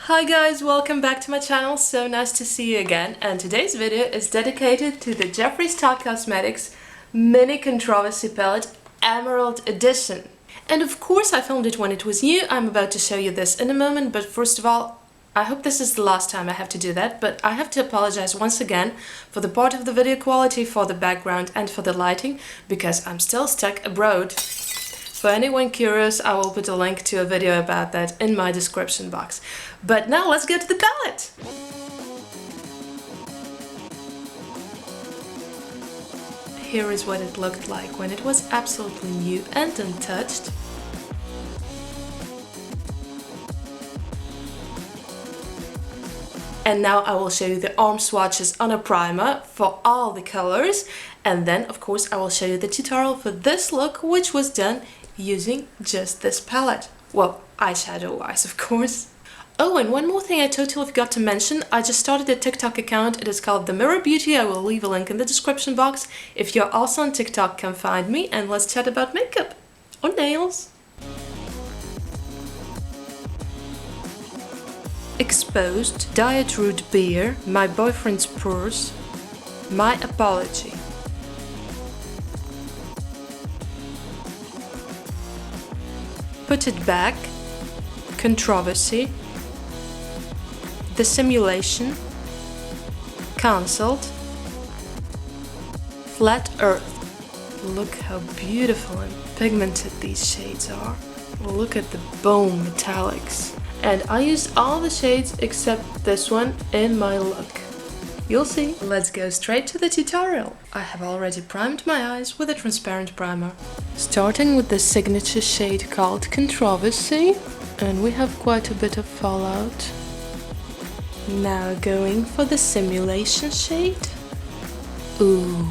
Hi guys, welcome back to my channel. So nice to see you again, and today's video is dedicated to the Jeffree Star Cosmetics Mini Controversy Palette Emerald Edition. And of course I filmed it when it was new. I'm about to show you this in a moment, but first of all, I hope this is the last time I have to do that, but I have to apologize once again for the part of the video quality, for the background and for the lighting, because I'm still stuck abroad. For anyone curious, I will put a link to a video about that in my description box. But now let's get to the palette! Here is what it looked like when it was absolutely new and untouched. And now I will show you the arm swatches on a primer for all the colors. And then, of course, I will show you the tutorial for this look, which was done using just this palette. Well, eyeshadow wise, of course. Oh, and one more thing I totally forgot to mention. I just started a TikTok account. It is called The Mirror Beauty. I will leave a link in the description box. If you're also on TikTok, come find me and let's chat about makeup or nails. Exposed, Diet Root Beer, My Boyfriend's Purse, My Apology. Put It Back, Controversy, The Simulation, Cancelled, Flat Earth. Look how beautiful and pigmented these shades are. Look at the bone metallics. And I used all the shades except this one in my look. You'll see. Let's go straight to the tutorial. I have already primed my eyes with a transparent primer. Starting with the signature shade called Controversy. And we have quite a bit of fallout. Now going for the Simulation shade. Ooh,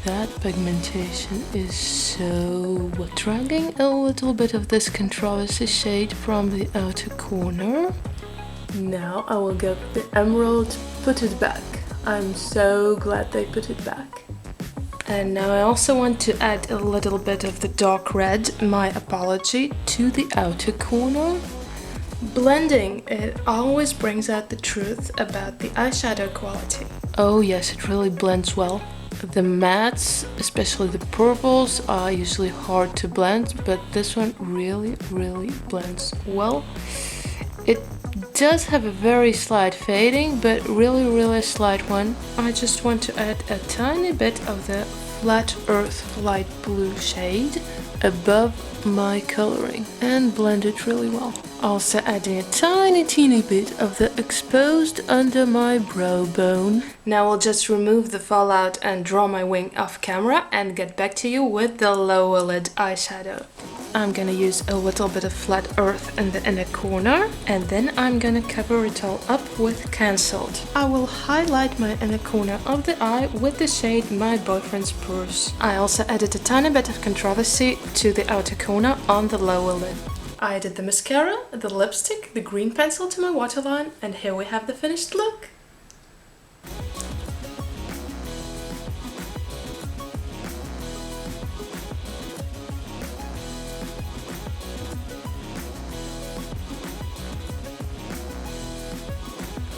that pigmentation is so... Dragging a little bit of this Controversy shade from the outer corner. Now I will go for the Emerald Put It Back. I'm so glad they put it back. And now I also want to add a little bit of the dark red, My Apology, to the outer corner. Blending, it always brings out the truth about the eyeshadow quality. Oh yes, it really blends well. The mattes, especially the purples, are usually hard to blend, but this one really blends well. It does have a very slight fading, but really slight one. I just want to add a tiny bit of the Flat Earth light blue shade above my coloring and blend it really well. Also adding a teeny bit of the Exposed under my brow bone. Now I'll just remove the fallout and draw my wing off camera and get back to you with the lower lid eyeshadow. I'm gonna use a little bit of Flat Earth in the inner corner, and then I'm gonna cover it all up with Cancelled. I will highlight my inner corner of the eye with the shade My Boyfriend's Purse. I also added a tiny bit of Controversy to the outer corner on the lower lid. I added the mascara, the lipstick, the green pencil to my waterline, and here we have the finished look.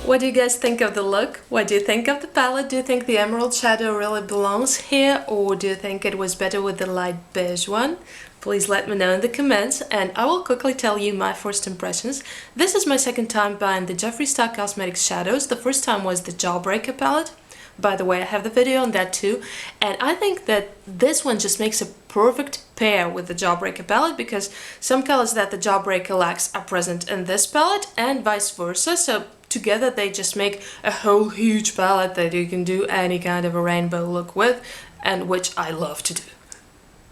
What do you guys think of the look? What do you think of the palette? Do you think the emerald shadow really belongs here, or do you think it was better with the light beige one? Please let me know in the comments, and I will quickly tell you my first impressions. This is my second time buying the Jeffree Star Cosmetics shadows. The first time was the Jawbreaker palette. By the way, I have the video on that too, and I think that this one just makes a perfect pair with the Jawbreaker palette, because some colors that the Jawbreaker lacks are present in this palette and vice versa, so together they just make a whole huge palette that you can do any kind of a rainbow look with, and which I love to do.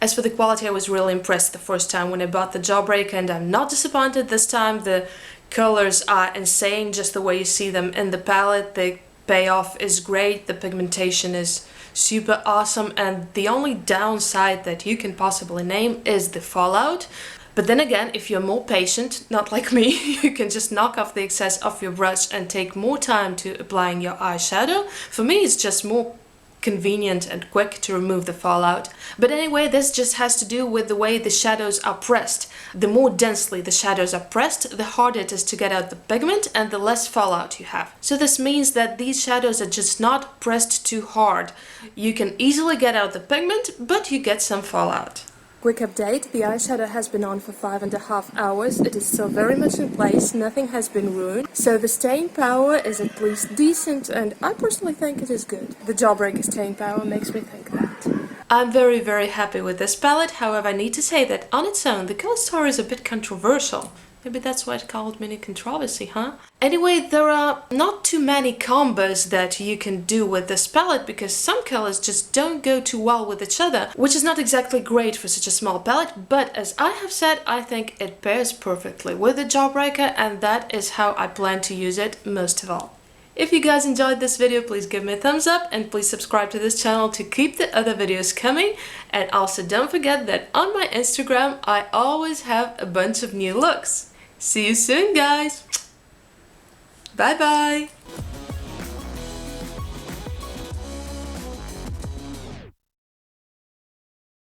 As for the quality, I was really impressed the first time when I bought the Jawbreaker, and I'm not disappointed this time. The colors are insane just the way you see them in the palette. The payoff is great, the pigmentation is super awesome, and the only downside that you can possibly name is the fallout. But then again, if you're more patient, not like me, you can just knock off the excess off your brush and take more time to applying your eyeshadow. For me, it's just more convenient and quick to remove the fallout. But anyway, this just has to do with the way the shadows are pressed. The more densely the shadows are pressed, the harder it is to get out the pigment and the less fallout you have. So this means that these shadows are just not pressed too hard. You can easily get out the pigment, but you get some fallout. Quick update, the eyeshadow has been on for 5.5 hours. It is still very much in place, nothing has been ruined. So the staying power is at least decent, and I personally think it is good. The Jawbreaker staying power makes me think that. I'm very happy with this palette, however I need to say that on its own the color story is a bit controversial. Maybe that's why it's called mini-controversy, huh? Anyway, there are not too many combos that you can do with this palette because some colors just don't go too well with each other, which is not exactly great for such a small palette, but as I have said, I think it pairs perfectly with the Jawbreaker, and that is how I plan to use it most of all. If you guys enjoyed this video, please give me a thumbs up and please subscribe to this channel to keep the other videos coming. And also don't forget that on my Instagram, I always have a bunch of new looks. See you soon, guys! Bye bye!